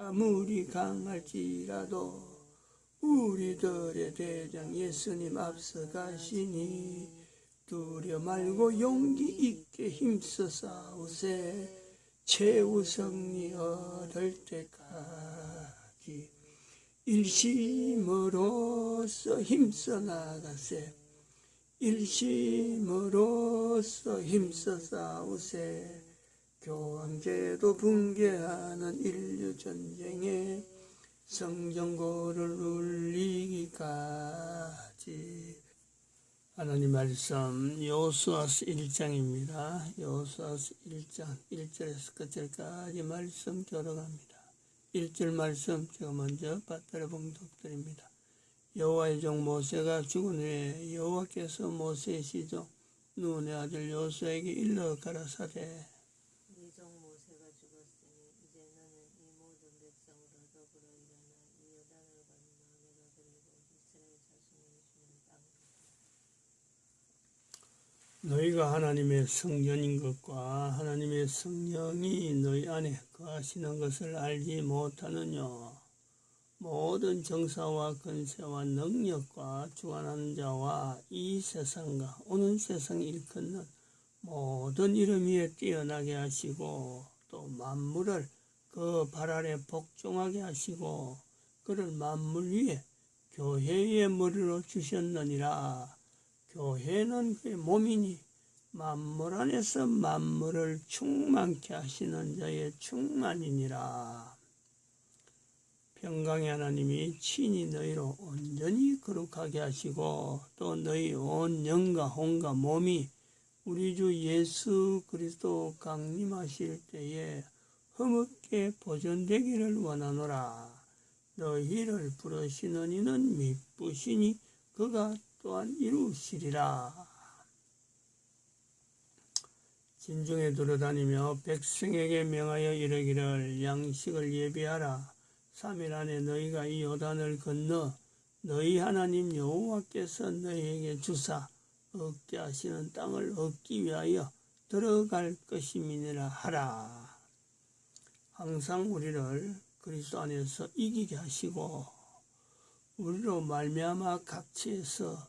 아무리 강할지라도 우리들의 대장 예수님 앞서가시니 두려 말고 용기 있게 힘써 싸우세. 최후 승리 얻을 때까지 일심으로써 힘써 나가세. 일심으로써 힘써 싸우세. 교황제도 붕괴하는 인류 전쟁에 성전고를 울리기까지. 하나님 말씀 여호수아서 1장입니다. 여호수아서 1장 1절에서 끝절까지 말씀 교독합니다. 1절 말씀 제가 먼저 받들어 봉독드립니다. 여호와의 종 모세가 죽은 후에 여호와께서 모세의 시종 눈의 아들 여호수아에게 일러 가라사대. 네 종 모세가 죽었으니 이제 너는 이 모든 백성으로 더불어 일어나 이 요단을 건너 내가 그리고 이스라엘 자손에게 주는 땅으로 너희가 하나님의 성전인 것과 하나님의 성령이 너희 안에 거하시는 것을 알지 못하느냐. 모든 정사와 권세와 능력과 주관하는 자와 이 세상과 오는 세상 일컫는 모든 이름 위에 뛰어나게 하시고 또 만물을 그 발 아래 복종하게 하시고 그를 만물 위에 교회의 머리로 주셨느니라. 교회는 그의 몸이니 만물 안에서 만물을 충만케 하시는 자의 충만이니라. 평강의 하나님이 친히 너희로 온전히 거룩하게 하시고 또 너희 온 영과 혼과 몸이 우리 주 예수 그리스도 강림하실 때에 흠없게 보존되기를 원하노라. 너희를 부르시는 이는 미쁘시니 그가 또한 이루시리라. 진중에 돌아다니며 백성에게 명하여 이르기를 양식을 예비하라. 3일 안에 너희가 이 요단을 건너 너희 하나님 여호와께서 너희에게 주사 얻게 하시는 땅을 얻기 위하여 들어갈 것임이니라 하라. 항상 우리를 그리스도 안에서 이기게 하시고 우리로 말미암아 각지에서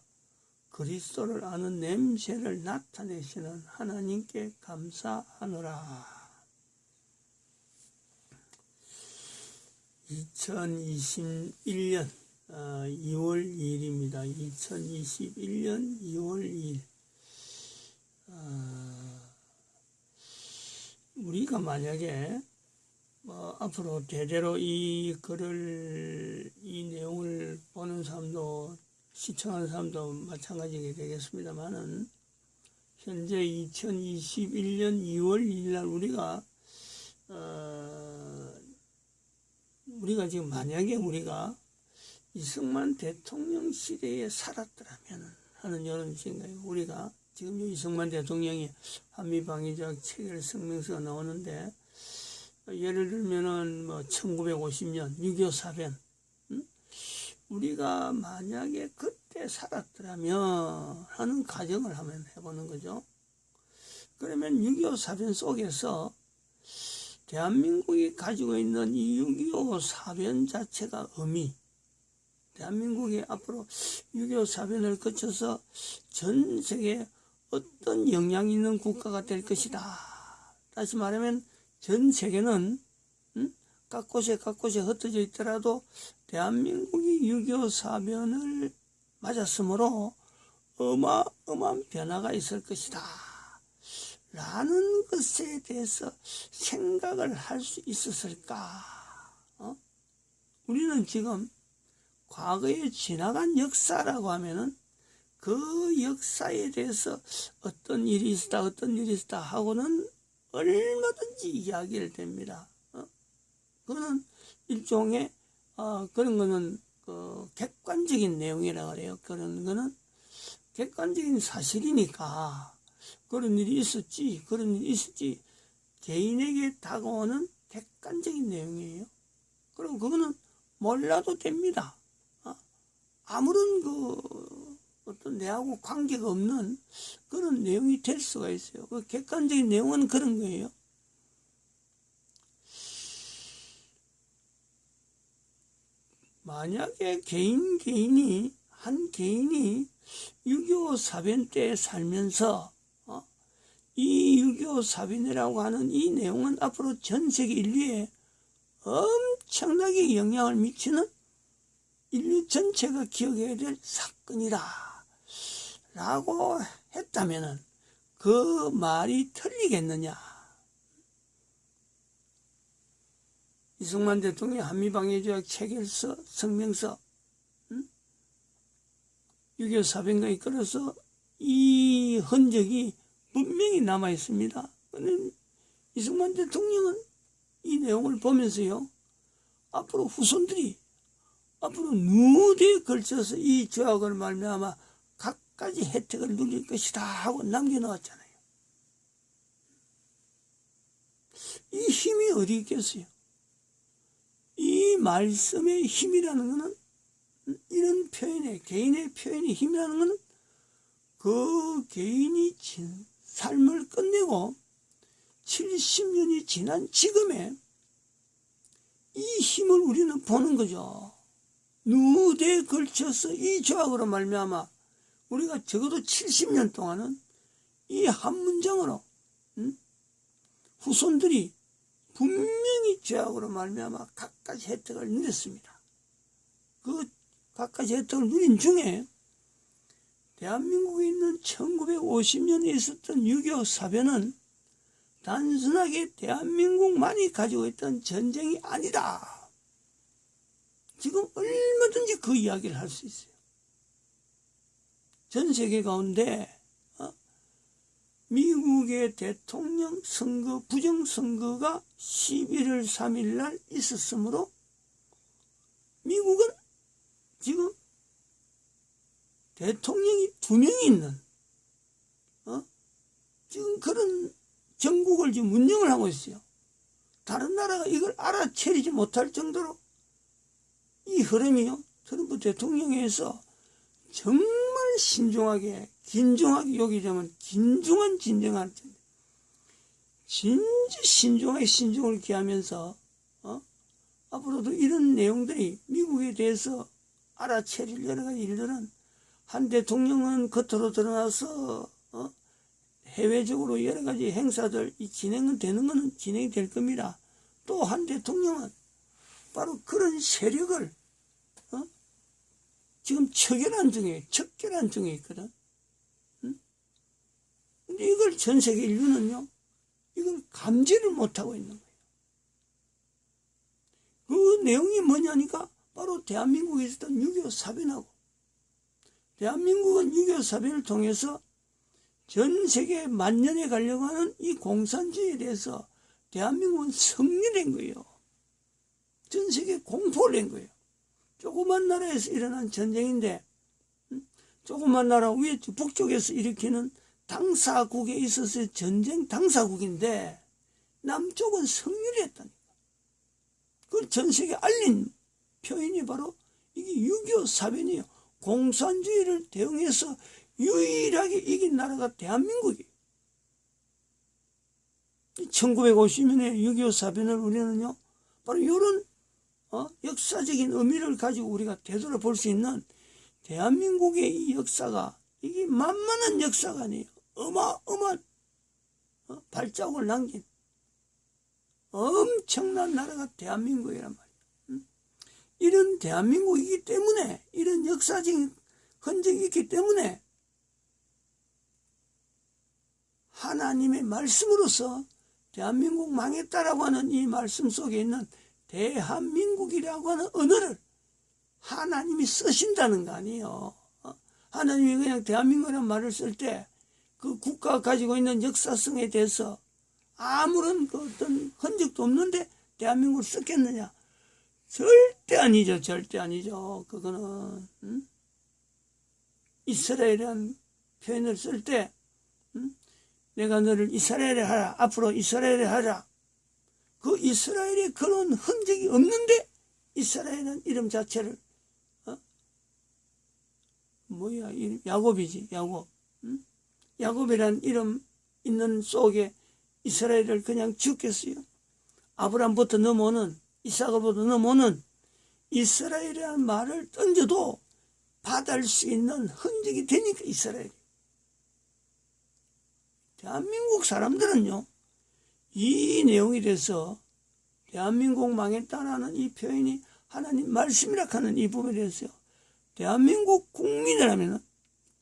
그리스도를 아는 냄새를 나타내시는 하나님께 감사하노라. 2021년 2월 2일입니다. 2021년 2월 2일. 우리가 만약에 앞으로 대대로 이 글을, 이 내용을 보는 사람도, 시청하는 사람도 마찬가지게 되겠습니다만은, 현재 2021년 2월 2일 날 우리가 지금 만약에 우리가 이승만 대통령 시대에 살았더라면 하는 이런 생각이에요. 우리가 지금 이승만 대통령이 한미방위적 체결 성명서가 나오는데, 예를 들면은 1950년 6.25 사변, 우리가 만약에 그때 살았더라면 하는 가정을 한번 해보는 거죠. 그러면 6.25 사변 속에서 대한민국이 가지고 있는 이 6.25 사변 자체가 대한민국이 앞으로 6.25 사변을 거쳐서 전 세계에 어떤 영향이 있는 국가가 될 것이다. 다시 말하면 전 세계는 각 곳에 흩어져 있더라도 대한민국이 6.25 사변을 맞았으므로 어마어마한 변화가 있을 것이다 라는 것에 대해서 생각을 할 수 있었을까? 우리는 지금 과거에 지나간 역사라고 하면은 그 역사에 대해서 어떤 일이 있었다 하고는 얼마든지 이야기를 됩니다. 그거는 일종의 그런 거는 객관적인 내용이라 그래요. 그런 거는 객관적인 사실이니까 그런 일이 있었지 개인에게 다가오는 객관적인 내용이에요. 그리고 그거는 몰라도 됩니다. 아무런 어떤 내하고 관계가 없는 그런 내용이 될 수가 있어요. 그 객관적인 내용은 그런 거예요. 만약에 한 개인이 6.25 사변 때 살면서 이 6.25 사변이라고 하는 이 내용은 앞으로 전 세계 인류에 엄청나게 영향을 미치는 인류 전체가 기억해야 될 사건이다 라고 했다면 그 말이 틀리겠느냐. 이승만 대통령이 한미방위조약 체결서, 성명서 6.25 사변과 이끌어서 이 흔적이 분명히 남아있습니다. 이승만 대통령은 이 내용을 보면서요, 앞으로 후손들이 앞으로 누대에 걸쳐서 이 조약을 말미암아 각가지 혜택을 누릴 것이다 하고 남겨놓았잖아요. 이 힘이 어디 있겠어요? 이 말씀의 힘이라는 것은, 이런 표현의, 개인의 표현의 힘이라는 것은 그 개인이 삶을 끝내고 70년이 지난 지금에 이 힘을 우리는 보는 거죠. 누대에 걸쳐서 이 조약으로 말미암아 우리가 적어도 70년 동안은 이 한 문장으로 후손들이 분명히 조약으로 말미암아 각가지 혜택을 누렸습니다. 그 각가지 혜택을 누린 중에 대한민국에 있는 1950년에 있었던 6.25 사변은 단순하게 대한민국만이 가지고 있던 전쟁이 아니다. 지금 얼마든지 그 이야기를 할 수 있어요. 전 세계 가운데 미국의 대통령 선거, 부정선거가 11월 3일 날 있었으므로 미국은 지금 대통령이 2명이 있는 지금 그런 정국을 지금 운영을 하고 있어요. 다른 나라가 이걸 알아채리지 못할 정도로 이 흐름이요, 트럼프 대통령에서 정말 신중하게, 긴중하게, 여기 되면 긴중한 진정할 텐데, 진짜 신중하게 신중을 기하면서, 앞으로도 이런 내용들이 미국에 대해서 알아채릴 여러 가지 일들은 한 대통령은 겉으로 드러나서, 해외적으로 여러 가지 행사들, 이 진행은 되는 거는 진행이 될 겁니다. 또 한 대통령은 바로 그런 세력을, 지금 척결한 중에 있거든. 근데 이걸 전 세계 인류는요, 이걸 감지를 못하고 있는 거예요. 그 내용이 뭐냐니까 바로 대한민국에 있었던 6.25 사변하고, 대한민국은 6.25 사변을 통해서 전 세계 만년에 가려고 하는 이 공산주의에 대해서 대한민국은 승리된 거예요. 전 세계에 공포를 낸 거예요. 조그만 나라에서 일어난 전쟁인데, 조그만 나라 위에 북쪽에서 일으키는 당사국에 있어서 전쟁 당사국인데 남쪽은 승리를 했다니까. 그걸 전 세계에 알린 표현이 바로 이게 6.25 사변이에요. 공산주의를 대응해서 유일하게 이긴 나라가 대한민국이에요. 1950년에 6.25 사변을 우리는요, 바로 이런 역사적인 의미를 가지고 우리가 되돌아볼 수 있는 대한민국의 이 역사가, 이게 만만한 역사가 아니에요. 어마어마한 발자국을 남긴 엄청난 나라가 대한민국이란 말이에요. 이런 대한민국이기 때문에, 이런 역사적인 흔적이 있기 때문에 하나님의 말씀으로서 대한민국 망했다라고 하는 이 말씀 속에 있는 대한민국이라고 하는 언어를 하나님이 쓰신다는 거 아니에요. 하나님이 그냥 대한민국이라는 말을 쓸 때 그 국가가 가지고 있는 역사성에 대해서 아무런 그 어떤 흔적도 없는데 대한민국을 썼겠느냐? 절대 아니죠. 절대 아니죠. 그거는 이스라엘이라는 표현을 쓸 때 내가 너를 이스라엘에 하라. 앞으로 이스라엘에 하라. 그 이스라엘에 그런 흔적이 없는데 이스라엘은 이름 자체를 야곱이지. 야곱. 야곱이란 이름 있는 속에 이스라엘을 그냥 지었겠어요. 아브람부터 넘어오는, 이삭으로부터 넘어오는 이스라엘이라는 말을 던져도 받을 수 있는 흔적이 되니까 이스라엘이. 대한민국 사람들은요, 이 내용에 대해서 대한민국 망했다라는 이 표현이 하나님 말씀이라 하는 이 부분에 대해서요, 대한민국 국민이라면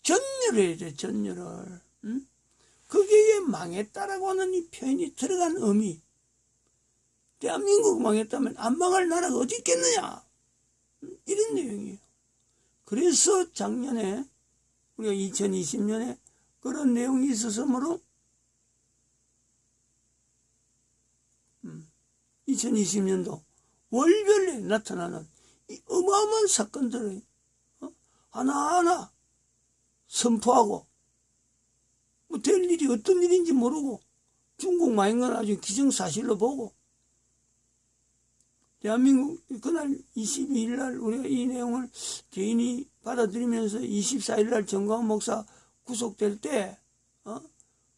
전율을 해야 돼, 전율을. 거기에 망했다라고 하는 이 표현이 들어간 의미. 대한민국 망했다면 안 망할 나라가 어디 있겠느냐, 이런 내용이에요. 그래서 작년에 우리가 2020년에 그런 내용이 있었으므로 2020년도 월별에 나타나는 이 어마어마한 사건들을 하나하나 선포하고, 뭐 될 일이 어떤 일인지 모르고 중국 망인 건 아주 기정사실로 보고, 대한민국 그날 22일 날 우리가 이 내용을 개인이 받아들이면서 24일 날 정광훈 목사 구속될 때,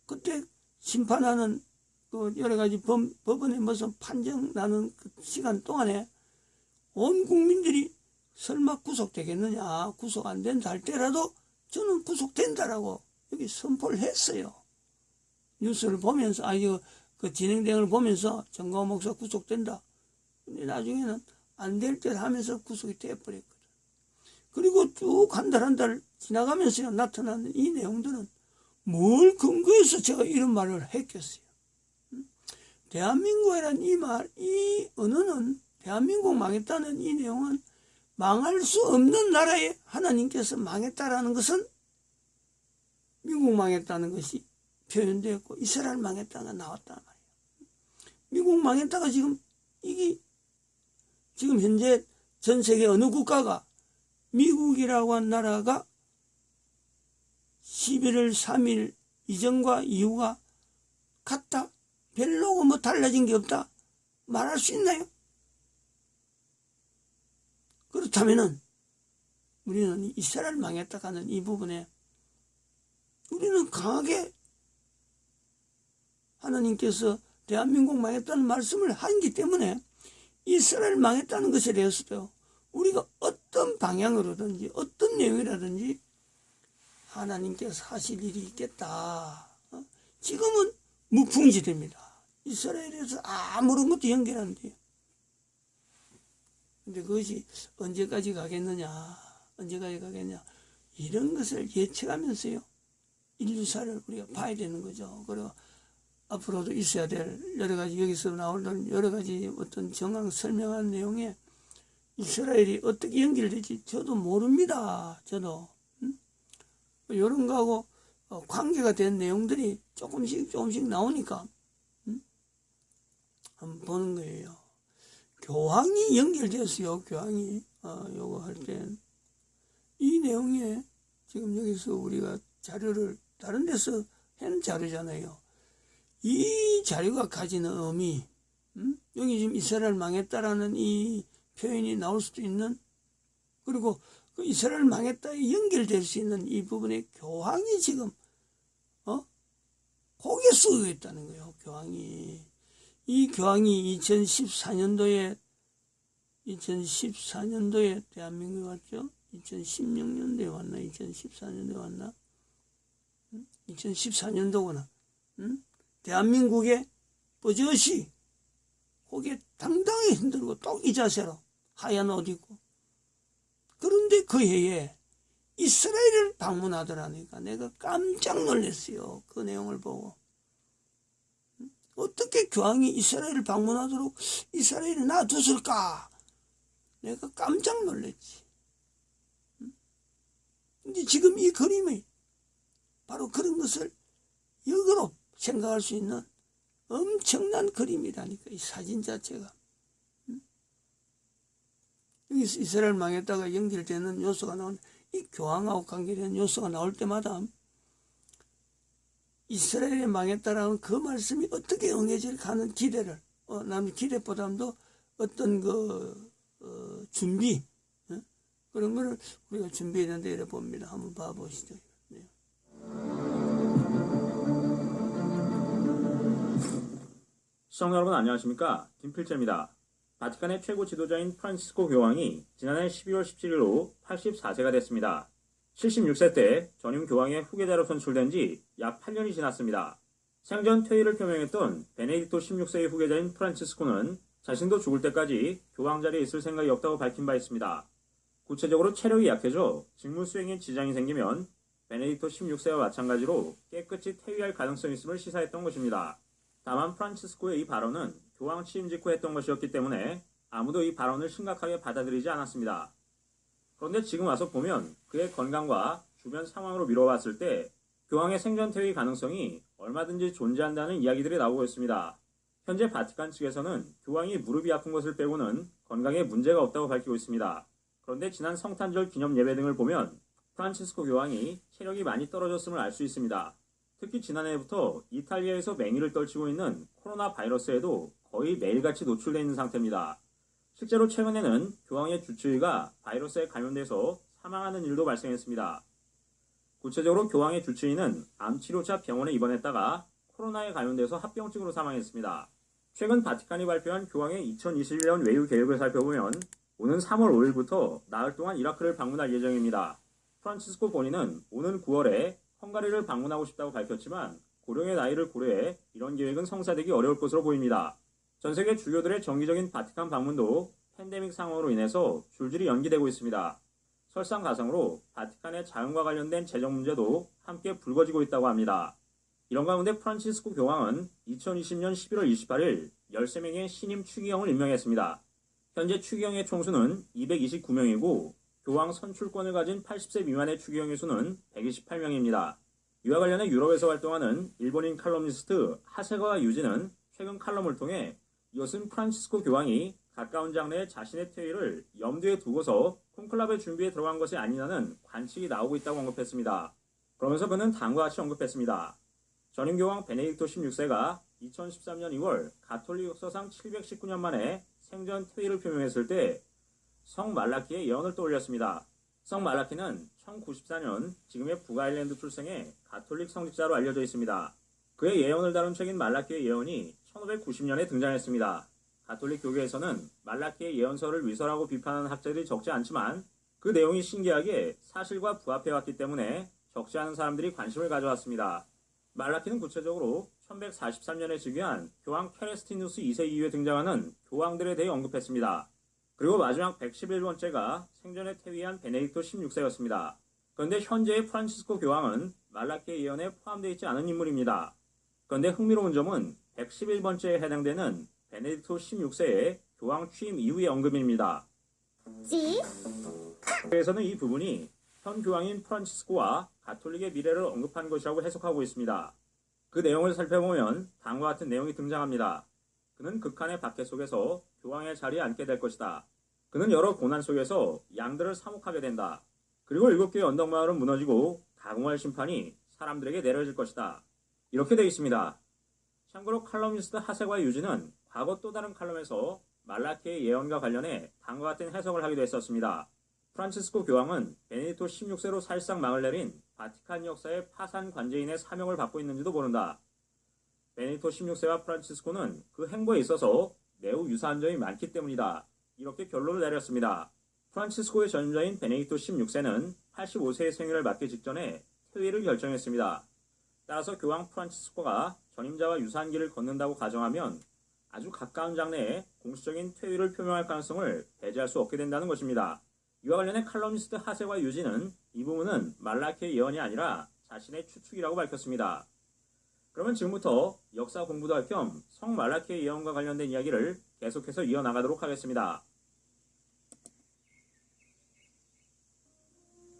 그때 심판하는 그 여러 가지 법원에 무슨 판정 나는 그 시간 동안에 온 국민들이 설마 구속되겠느냐, 구속 안 된다 할 때라도 저는 구속된다라고 여기 선포를 했어요. 뉴스를 보면서, 그 진행되는 걸 보면서 정광훈 목사 구속된다. 근데 나중에는 안 될 듯 하면서 구속이 되어버렸거든. 그리고 쭉 한 달 지나가면서 나타나는 이 내용들은 뭘 근거해서 제가 이런 말을 했겠어요. 대한민국이란 이 언어는, 대한민국 망했다는 이 내용은 망할 수 없는 나라에 하나님께서 망했다라는 것은 미국 망했다는 것이 표현되었고 이스라엘 망했다가 나왔단 말이에요. 미국 망했다가 이게 지금 현재 전 세계 어느 국가가 미국이라고 한 나라가 11월 3일 이전과 이후가 같다, 별로고 뭐 달라진 게 없다 말할 수 있나요? 그렇다면은 우리는 이스라엘 망했다 하는 이 부분에 우리는 강하게 하나님께서 대한민국 망했다는 말씀을 하기 때문에 이스라엘 망했다는 것에 대해서도 우리가 어떤 방향으로든지 어떤 내용이라든지 하나님께서 하실 일이 있겠다. 지금은 무풍지대입니다. 이스라엘에서 아무런 것도 연결 안 돼요. 근데 그것이 언제까지 가겠느냐, 이런 것을 예측하면서요, 인류사를 우리가 봐야 되는 거죠. 그리고 앞으로도 있어야 될 여러 가지, 여기서 나오는 여러 가지 어떤 정황 설명한 내용에 이스라엘이 어떻게 연결될지 저도 모릅니다. 저도. 이런 거하고 관계가 된 내용들이 조금씩 나오니까 한번 보는 거예요. 교황이 연결됐어요. 교황이 요거 할 때 이 내용에 지금 여기서 우리가 자료를 다른 데서 한 자료잖아요. 이 자료가 가지는 의미, 여기 지금 이스라엘 망했다라는 이 표현이 나올 수도 있는, 그리고 그 이스라엘 망했다에 연결될 수 있는 이 부분에 교황이 지금 고개 숙이고 있다는 거예요. 교황이. 이 교황이 2014년도에 대한민국에 왔죠. 2016년도에 왔나? 2014년도에 왔나? 2014년도구나. 대한민국에 버젓이 고개 당당히 흔들고 또 이 자세로 하얀 옷 입고. 그런데 그 해에 이스라엘을 방문하더라니까 내가 깜짝 놀랐어요. 그 내용을 보고. 어떻게 교황이 이스라엘을 방문하도록 이스라엘에 놔뒀을까? 내가 깜짝 놀랐지. 근데 지금 이 그림이 바로 그런 것을 역으로 생각할 수 있는 엄청난 그림이라니까, 이 사진 자체가. 여기서 이스라엘 망했다가 연결되는 요소가 이 교황하고 관계되는 요소가 나올 때마다 이스라엘이 망했다라는 그 말씀이 어떻게 응해질까 하는 기대를, 나는 기대보다도 어떤 준비, 그런 거를 우리가 준비했는데 이래 봅니다. 한번 봐보시죠. 네. 시청자 여러분 안녕하십니까? 김필재입니다. 바티칸의 최고 지도자인 프란치스코 교황이 지난해 12월 17일로 84세가 됐습니다. 76세 때 전임 교황의 후계자로 선출된 지 약 8년이 지났습니다. 생전 퇴위를 표명했던 베네딕토 16세의 후계자인 프란치스코는 자신도 죽을 때까지 교황 자리에 있을 생각이 없다고 밝힌 바 있습니다. 구체적으로 체력이 약해져 직무 수행에 지장이 생기면 베네딕토 16세와 마찬가지로 깨끗이 퇴위할 가능성이 있음을 시사했던 것입니다. 다만 프란치스코의 이 발언은 교황 취임 직후 했던 것이었기 때문에 아무도 이 발언을 심각하게 받아들이지 않았습니다. 그런데 지금 와서 보면 그의 건강과 주변 상황으로 미뤄봤을 때 교황의 생전 퇴위 가능성이 얼마든지 존재한다는 이야기들이 나오고 있습니다. 현재 바티칸 측에서는 교황이 무릎이 아픈 것을 빼고는 건강에 문제가 없다고 밝히고 있습니다. 그런데 지난 성탄절 기념 예배 등을 보면 프란치스코 교황이 체력이 많이 떨어졌음을 알 수 있습니다. 특히 지난해부터 이탈리아에서 맹위를 떨치고 있는 코로나 바이러스에도 거의 매일같이 노출되어 있는 상태입니다. 실제로 최근에는 교황의 주치의가 바이러스에 감염돼서 사망하는 일도 발생했습니다. 구체적으로 교황의 주치의는 암치료차 병원에 입원했다가 코로나에 감염돼서 합병증으로 사망했습니다. 최근 바티칸이 발표한 교황의 2021년 외유 계획을 살펴보면 오는 3월 5일부터 나흘 동안 이라크를 방문할 예정입니다. 프란치스코 본인은 오는 9월에 헝가리를 방문하고 싶다고 밝혔지만 고령의 나이를 고려해 이런 계획은 성사되기 어려울 것으로 보입니다. 전 세계 주교들의 정기적인 바티칸 방문도 팬데믹 상황으로 인해서 줄줄이 연기되고 있습니다. 설상가상으로 바티칸의 자금과 관련된 재정 문제도 함께 불거지고 있다고 합니다. 이런 가운데 프란치스코 교황은 2020년 11월 28일 13명의 신임 추기경을 임명했습니다. 현재 추기경의 총수는 229명이고 교황 선출권을 가진 80세 미만의 추기경의 수는 128명입니다. 이와 관련해 유럽에서 활동하는 일본인 칼럼니스트 하세가와 유지는 최근 칼럼을 통해 이것은 프란치스코 교황이 가까운 장래에 자신의 퇴위를 염두에 두고서 콘클라베 준비에 들어간 것이 아니냐는 관측이 나오고 있다고 언급했습니다. 그러면서 그는 다음과 같이 언급했습니다. 전임 교황 베네딕토 16세가 2013년 2월 가톨릭 역사상 719년 만에 생전 퇴위를 표명했을 때 성 말라키의 예언을 떠올렸습니다. 성 말라키는 1094년 지금의 북아일랜드 출생의 가톨릭 성직자로 알려져 있습니다. 그의 예언을 다룬 책인 말라키의 예언이 1590년에 등장했습니다. 가톨릭 교계에서는 말라키의 예언서를 위설하고 비판하는 학자들이 적지 않지만 그 내용이 신기하게 사실과 부합해왔기 때문에 적지 않은 사람들이 관심을 가져왔습니다. 말라키는 구체적으로 1143년에 즉위한 교황 케레스티누스 2세 이후에 등장하는 교황들에 대해 언급했습니다. 그리고 마지막 111번째가 생전에 퇴위한 베네딕토 16세였습니다. 그런데 현재의 프란치스코 교황은 말라키의 예언에 포함되어 있지 않은 인물입니다. 그런데 흥미로운 점은 111번째에 해당되는 베네딕토 16세의 교황 취임 이후의 언급입니다. 그래서는 이 부분이 현 교황인 프란치스코와 가톨릭의 미래를 언급한 것이라고 해석하고 있습니다. 그 내용을 살펴보면 다음과 같은 내용이 등장합니다. 그는 극한의 박해 속에서 교황의 자리에 앉게 될 것이다. 그는 여러 고난 속에서 양들을 사목하게 된다. 그리고 7개의 언덕마을은 무너지고 가공할 심판이 사람들에게 내려질 것이다. 이렇게 되어 있습니다. 참고로 칼럼니스트 하세과 유지는 과거 또 다른 칼럼에서 말라키의 예언과 관련해 다음과 같은 해석을 하기도 했었습니다. 프란치스코 교황은 베네딕토 16세로 사실상 망을 내린 바티칸 역사의 파산 관제인의 사명을 받고 있는지도 모른다. 베네딕토 16세와 프란치스코는 그 행보에 있어서 매우 유사한 점이 많기 때문이다. 이렇게 결론을 내렸습니다. 프란치스코의 전임자인 베네딕토 16세는 85세의 생일을 맞기 직전에 퇴위를 결정했습니다. 따라서 교황 프란치스코가 전임자와 유사한 길을 걷는다고 가정하면 아주 가까운 장래에 공식적인 퇴위를 표명할 가능성을 배제할 수 없게 된다는 것입니다. 이와 관련해 칼럼니스트 하세와 유지는 이 부분은 말라키의 예언이 아니라 자신의 추측이라고 밝혔습니다. 그러면 지금부터 역사 공부도 할 겸 성 말라키의 예언과 관련된 이야기를 계속해서 이어나가도록 하겠습니다.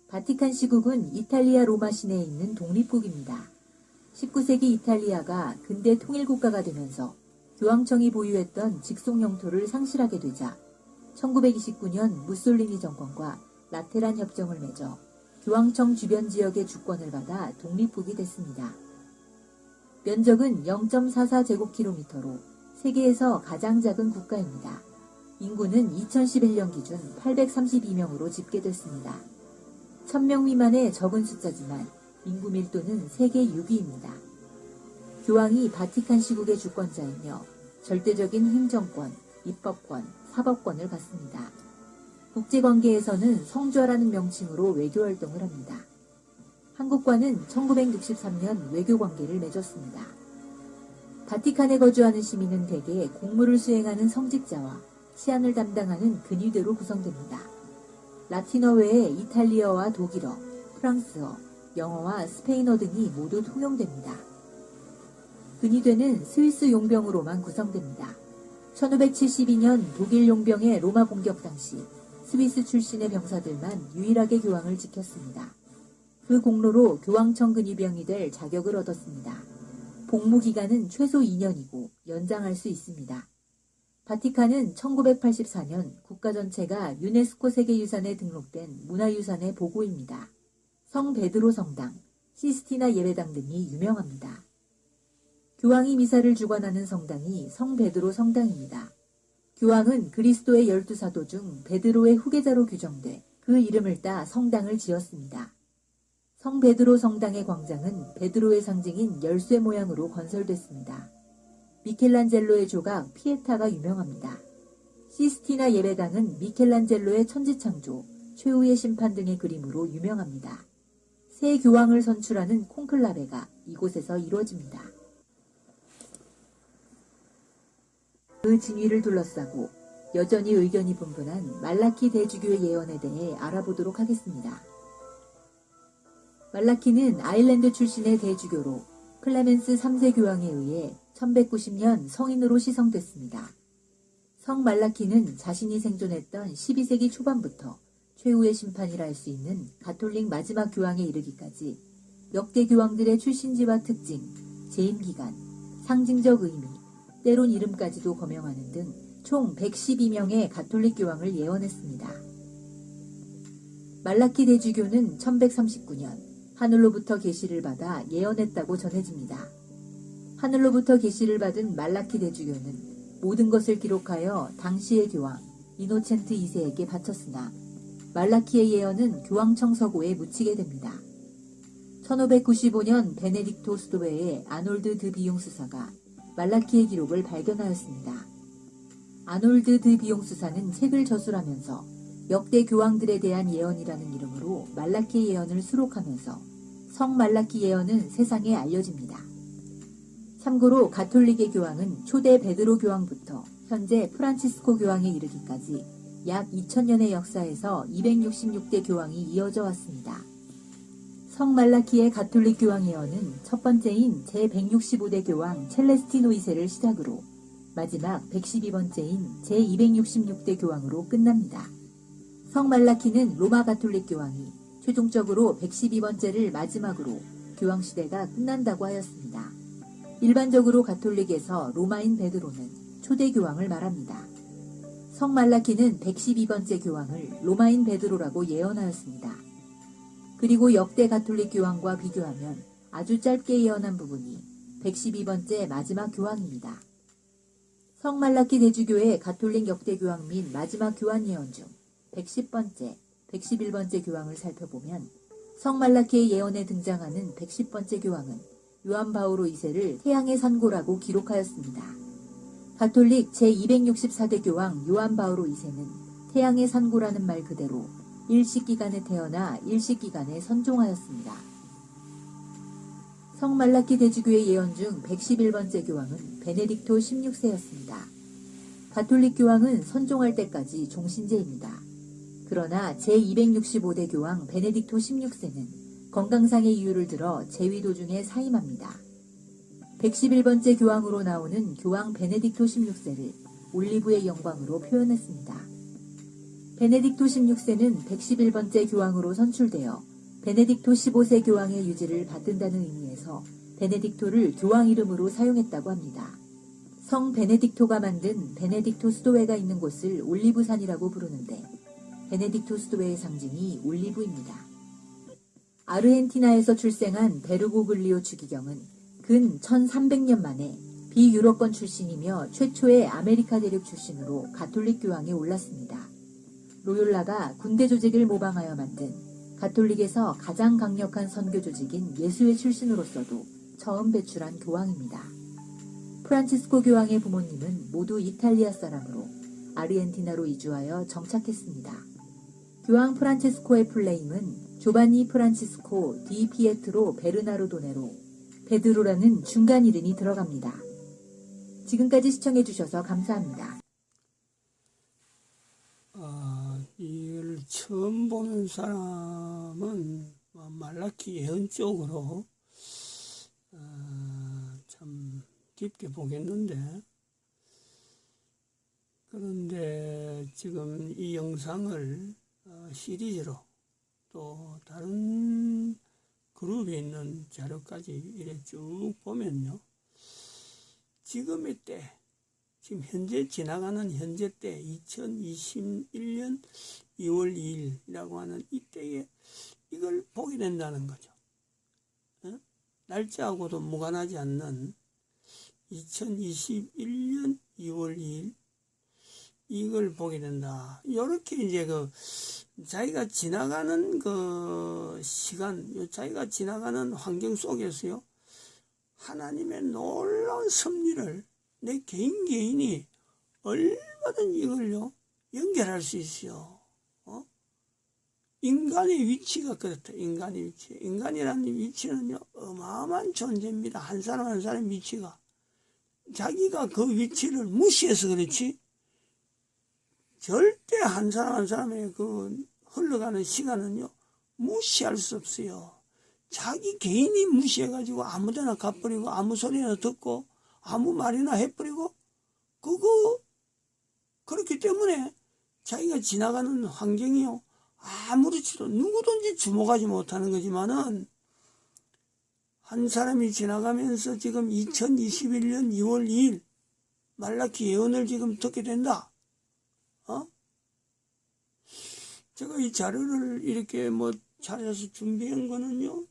바티칸 시국은 이탈리아 로마 시내에 있는 독립국입니다. 19세기 이탈리아가 근대 통일국가가 되면서 교황청이 보유했던 직속 영토를 상실하게 되자 1929년 무솔리니 정권과 라테란 협정을 맺어 교황청 주변 지역의 주권을 받아 독립국이 됐습니다. 면적은 0.44제곱킬로미터로 세계에서 가장 작은 국가입니다. 인구는 2011년 기준 832명으로 집계됐습니다. 1000명 미만의 적은 숫자지만 인구 밀도는 세계 6위입니다. 교황이 바티칸 시국의 주권자이며 절대적인 행정권, 입법권, 사법권을 갖습니다. 국제관계에서는 성좌라는 명칭으로 외교활동을 합니다. 한국과는 1963년 외교관계를 맺었습니다. 바티칸에 거주하는 시민은 대개 공무를 수행하는 성직자와 치안을 담당하는 근위대로 구성됩니다. 라틴어 외에 이탈리아와 독일어, 프랑스어, 영어와 스페인어 등이 모두 통용됩니다. 근위대는 스위스 용병으로만 구성됩니다. 1572년 독일 용병의 로마 공격 당시 스위스 출신의 병사들만 유일하게 교황을 지켰습니다. 그 공로로 교황청 근위병이 될 자격을 얻었습니다. 복무 기간은 최소 2년이고 연장할 수 있습니다. 바티칸은 1984년 국가 전체가 유네스코 세계유산에 등록된 문화유산의 보고입니다. 성 베드로 성당, 시스티나 예배당 등이 유명합니다. 교황이 미사를 주관하는 성당이 성 베드로 성당입니다. 교황은 그리스도의 12사도 중 베드로의 후계자로 규정돼 그 이름을 따 성당을 지었습니다. 성 베드로 성당의 광장은 베드로의 상징인 열쇠 모양으로 건설됐습니다. 미켈란젤로의 조각 피에타가 유명합니다. 시스티나 예배당은 미켈란젤로의 천지창조, 최후의 심판 등의 그림으로 유명합니다. 새 교황을 선출하는 콘클라베가 이곳에서 이루어집니다. 그 진위를 둘러싸고 여전히 의견이 분분한 말라키 대주교의 예언에 대해 알아보도록 하겠습니다. 말라키는 아일랜드 출신의 대주교로 클레멘스 3세 교황에 의해 1190년 성인으로 시성됐습니다. 성 말라키는 자신이 생존했던 12세기 초반부터 최후의 심판이라 할 수 있는 가톨릭 마지막 교황에 이르기까지 역대 교황들의 출신지와 특징, 재임기간, 상징적 의미, 때론 이름까지도 거명하는 등 총 112명의 가톨릭 교황을 예언했습니다. 말라키 대주교는 1139년 하늘로부터 계시를 받아 예언했다고 전해집니다. 하늘로부터 계시를 받은 말라키 대주교는 모든 것을 기록하여 당시의 교황 이노첸트 2세에게 바쳤으나 말라키의 예언은 교황청 서고에 묻히게 됩니다. 1595년 베네딕토 수도회의 아놀드 드 비용 수사가 말라키의 기록을 발견하였습니다. 아놀드 드 비용 수사는 책을 저술하면서 역대 교황들에 대한 예언이라는 이름으로 말라키의 예언을 수록하면서 성 말라키 예언은 세상에 알려집니다. 참고로 가톨릭의 교황은 초대 베드로 교황부터 현재 프란치스코 교황에 이르기까지 약 2000년의 역사에서 266대 교황이 이어져 왔습니다. 성 말라키의 가톨릭 교황 예언은 첫 번째인 제165대 교황 첼레스티노 2세를 시작으로 마지막 112번째인 제266대 교황으로 끝납니다. 성 말라키는 로마 가톨릭 교황이 최종적으로 112번째를 마지막으로 교황 시대가 끝난다고 하였습니다. 일반적으로 가톨릭에서 로마인 베드로는 초대 교황을 말합니다. 성 말라키는 112번째 교황을 로마인 베드로라고 예언하였습니다. 그리고 역대 가톨릭 교황과 비교하면 아주 짧게 예언한 부분이 112번째 마지막 교황입니다. 성 말라키 대주교의 가톨릭 역대 교황 및 마지막 교황 예언 중 110번째, 111번째 교황을 살펴보면 성 말라키의 예언에 등장하는 110번째 교황은 요한 바오로 2세를 태양의 산고라고 기록하였습니다. 가톨릭 제264대 교황 요한 바오로 2세는 태양의 산고라는 말 그대로 일식기간에 태어나 일식기간에 선종하였습니다. 성 말라키 대주교의 예언 중 111번째 교황은 베네딕토 16세였습니다. 가톨릭 교황은 선종할 때까지 종신제입니다. 그러나 제265대 교황 베네딕토 16세는 건강상의 이유를 들어 제위 도중에 사임합니다. 111번째 교황으로 나오는 교황 베네딕토 16세를 올리브의 영광으로 표현했습니다. 베네딕토 16세는 111번째 교황으로 선출되어 베네딕토 15세 교황의 유지를 받든다는 의미에서 베네딕토를 교황 이름으로 사용했다고 합니다. 성 베네딕토가 만든 베네딕토 수도회가 있는 곳을 올리브산이라고 부르는데 베네딕토 수도회의 상징이 올리브입니다. 아르헨티나에서 출생한 베르고글리오 추기경은 근 1300년 만에 비유럽권 출신이며 최초의 아메리카 대륙 출신으로 가톨릭 교황에 올랐습니다. 로욜라가 군대 조직을 모방하여 만든 가톨릭에서 가장 강력한 선교 조직인 예수회 출신으로서도 처음 배출한 교황입니다. 프란치스코 교황의 부모님은 모두 이탈리아 사람으로 아르헨티나로 이주하여 정착했습니다. 교황 프란체스코의 풀네임은 조반니 프란치스코 디 피에트로 베르나르도네로 베드로라는 중간 이름이 들어갑니다. 지금까지 시청해주셔서 감사합니다. 이걸 처음 보는 사람은 말라키 예언 쪽으로 참 깊게 보겠는데, 그런데 지금 이 영상을 시리즈로 또 다른 그룹에 있는 자료까지 이렇게 쭉 보면요, 지금의 때, 지금 현재 지나가는 현재 때 2021년 2월 2일이라고 하는 이때에 이걸 보게 된다는 거죠. 날짜하고도 무관하지 않는 2021년 2월 2일 이걸 보게 된다. 이렇게 이제 자기가 지나가는 시간, 자기가 지나가는 환경 속에서요, 하나님의 놀라운 섭리를 내 개인이 얼마든지 이걸요 연결할 수 있어요. 인간의 위치가 그렇다. 인간의 위치. 인간이라는 위치는요 어마어마한 존재입니다. 한 사람 한 사람의 위치가. 자기가 그 위치를 무시해서 그렇지 절대 한 사람 한 사람의 흘러가는 시간은요 무시할 수 없어요. 자기 개인이 무시해가지고 아무데나 가버리고 아무 소리나 듣고 아무 말이나 해버리고 그렇기 때문에 자기가 지나가는 환경이요 아무렇지도 누구든지 주목하지 못하는 거지만은, 한 사람이 지나가면서 지금 2021년 2월 2일 말라키 예언을 지금 듣게 된다. 제가 이 자료를 이렇게 찾아서 준비한 거는요,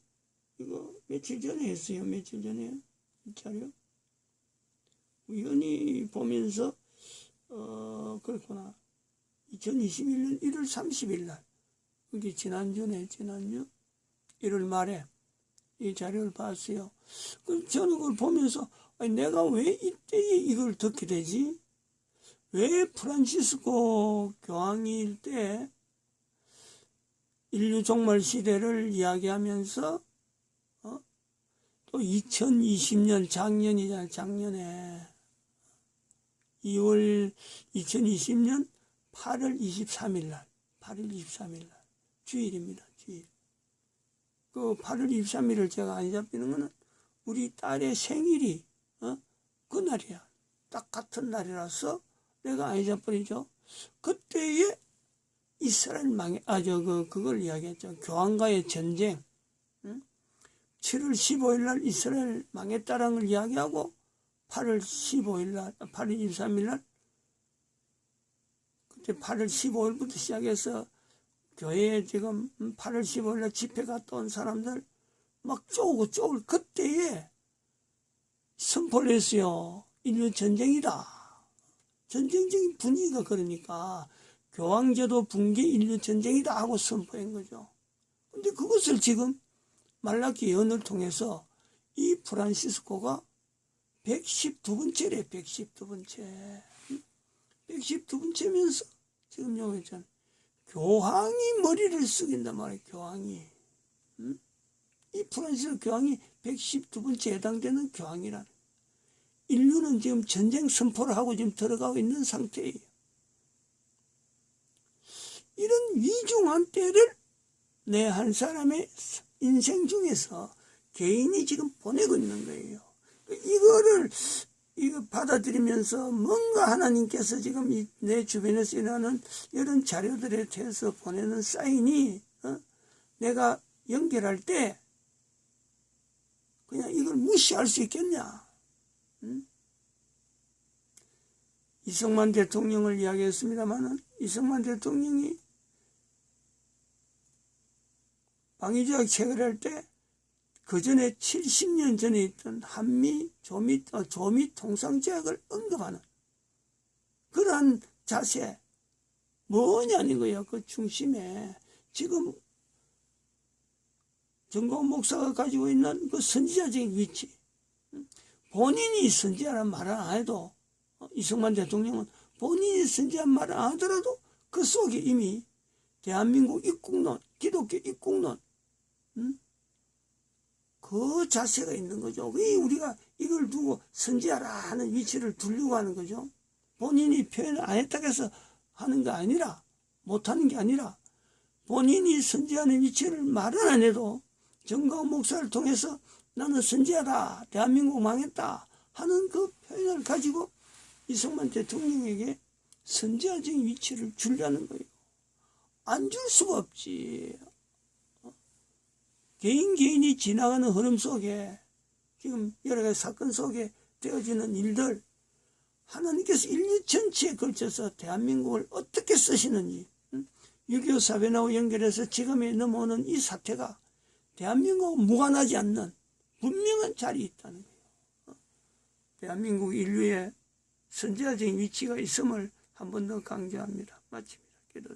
이거 며칠 전에 했어요. 며칠 전에 이 자료 우연히 보면서 그렇구나, 2021년 1월 30일 날, 이게 지난주 1월 말에 이 자료를 봤어요. 저는 그걸 보면서 내가 왜 이때에 이걸 듣게 되지? 왜 프란치스코 교황일 때 인류 종말 시대를 이야기하면서 또 2020년 작년이잖아요. 작년에 2020년 8월 23일 날 주일입니다. 주일. 그 8월 23일을 제가 안 잡히는 거는 우리 딸의 생일이 그날이야. 딱 같은 날이라서 내가 안 잡혀버리죠. 그때에 이스라엘 그걸 이야기했죠. 교황과의 전쟁. 7월 15일 날 이스라엘 망했다라는 걸 이야기하고 8월 23일 날 그때 8월 15일부터 시작해서 교회에 지금 8월 15일 날 집회 갔다 온 사람들 막 쪼을 그때에 선포를 했어요. 인류 전쟁이다. 전쟁적인 분위기가 그러니까 교황제도 붕괴 인류 전쟁이다 하고 선포한 거죠. 근데 그것을 지금 말라키 예언을 통해서 이 프란시스코가 112번째래. 112번째면서 지금 여기 있잖아요. 교황이 머리를 숙인단 말이에요. 교황이. 이 프란시스코 교황이 112번째 해당되는 교황이라는. 인류는 지금 전쟁 선포를 하고 지금 들어가고 있는 상태예요. 이런 위중한 때를 내 한 사람의 인생 중에서 개인이 지금 보내고 있는 거예요. 이거 받아들이면서 뭔가 하나님께서 지금 내 주변에서 일어나는 이런 자료들에 대해서 보내는 사인이 내가 연결할 때 그냥 이걸 무시할 수 있겠냐? 이승만 대통령을 이야기했습니다만은 이승만 대통령이 방위조약 체결할 때 그 전에 70년 전에 있던 한미 조미 통상제약을 언급하는 그러한 자세 뭐냐는 거예요. 그 중심에 지금 정광훈 목사가 가지고 있는 그 선지자적인 위치, 본인이 선지자란 말을 안 해도 이승만 대통령은 본인이 선지한 말을 안 하더라도 그 속에 이미 대한민국 입국론, 기독교 입국론, 그 자세가 있는 거죠. 우리가 이걸 두고 선지하라 하는 위치를 두려고 하는 거죠. 본인이 표현을 안 했다고 해서 하는 게 아니라, 못하는 게 아니라, 본인이 선지하는 위치를 말은 안 해도 정광훈 목사를 통해서 나는 선지하라, 대한민국 망했다 하는 그 표현을 가지고 이승만 대통령에게 선지자적인 위치를 주려는 거예요. 안 줄 수가 없지. 개인이 지나가는 흐름 속에 지금 여러 가지 사건 속에 되어지는 일들, 하나님께서 인류 전체에 걸쳐서 대한민국을 어떻게 쓰시는지, 6.25 사변하고 연결해서 지금에 넘어오는 이 사태가 대한민국과 무관하지 않는 분명한 자리에 있다는 거예요. 대한민국 인류의 선지자적인 위치가 있음을 한 번 더 강조합니다. 마칩니다.